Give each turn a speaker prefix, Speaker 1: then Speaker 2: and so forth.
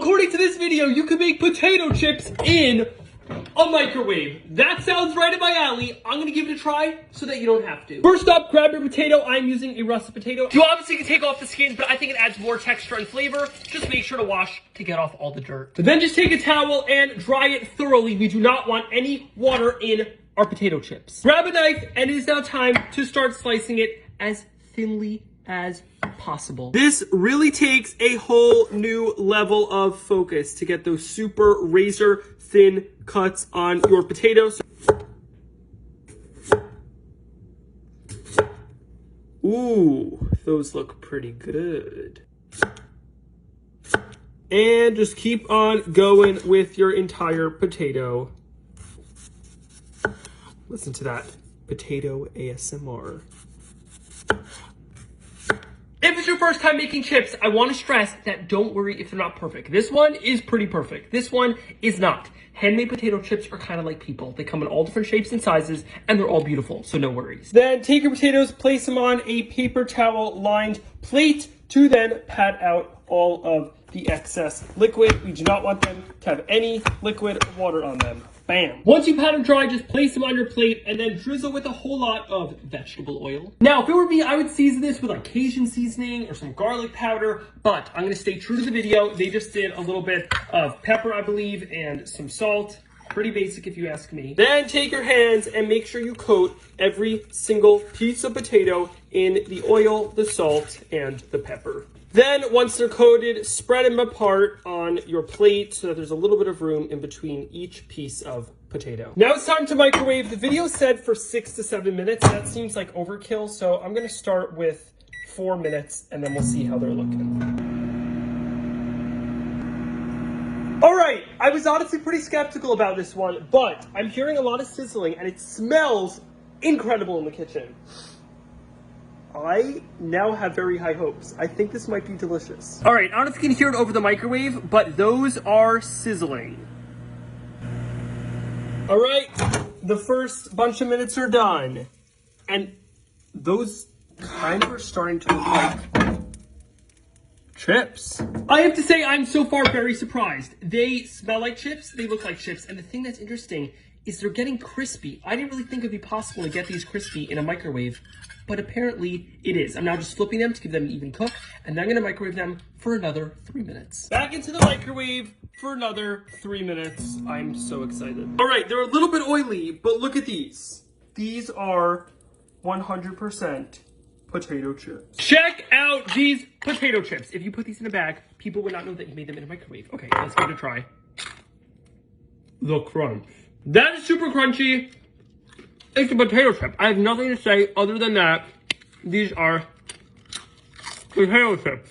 Speaker 1: According to this video, you can make potato chips in a microwave. That sounds right up my alley. I'm gonna give it a try so that you don't have to. First up, grab your potato. I'm using a russet potato. You obviously can take off the skin, but I think it adds more texture and flavor. Just make sure to wash to get off all the dirt. Then just take a towel and dry it thoroughly. We do not want any water in our potato chips. Grab a knife, and it is now time to start slicing it as thinly as possible. This really takes a whole new level of focus to get those super razor thin cuts on your potatoes. Ooh, those look pretty good. And just keep on going with your entire potato. Listen to that potato ASMR. If it's your first time making chips, I want to stress that don't worry if they're not perfect. This one is pretty perfect. This one is not. Handmade potato chips are kind of like people. They come in all different shapes and sizes, and they're all beautiful, so no worries. Then take your potatoes, place them on a paper towel lined plate to then pat out all of the excess liquid. We do not want them to have any liquid or water on them. Bam. Once you pat them dry, just place them on your plate and then drizzle with a whole lot of vegetable oil. Now, if it were me, I would season this with like Cajun seasoning or some garlic powder, but I'm gonna stay true to the video. They just did a little bit of pepper, I believe, and some salt. Pretty basic if you ask me. Then take your hands and make sure you coat every single piece of potato in the oil, the salt, and the pepper. Then, once they're coated, spread them apart on your plate so that there's a little bit of room in between each piece of potato. Now it's time to microwave. The video said for 6 to 7 minutes. That seems like overkill, so I'm gonna start with 4 minutes and then we'll see how they're looking. All right, I was honestly pretty skeptical about this one, but I'm hearing a lot of sizzling and it smells incredible in the kitchen. I now have very high hopes. I think this might be delicious. All right, I don't know if you can hear it over the microwave, but those are sizzling. All right, the first bunch of minutes are done. And those kind of are starting to look like chips. I have to say, I'm so far very surprised. They smell like chips, they look like chips, and the thing that's interesting is they're getting crispy. I didn't really think it'd be possible to get these crispy in a microwave, but apparently it is. I'm now just flipping them to give them an even cook, and then I'm gonna microwave them for another 3 minutes. Back into the microwave for another 3 minutes. I'm so excited. All right, they're a little bit oily, but look at these. These are 100% potato chips. Check out these potato chips. If you put these in a bag, people would not know that you made them in a microwave. Okay, let's give it a try. The crunch. That is super crunchy. It's a potato chip. I have nothing to say other than that. These are potato chips.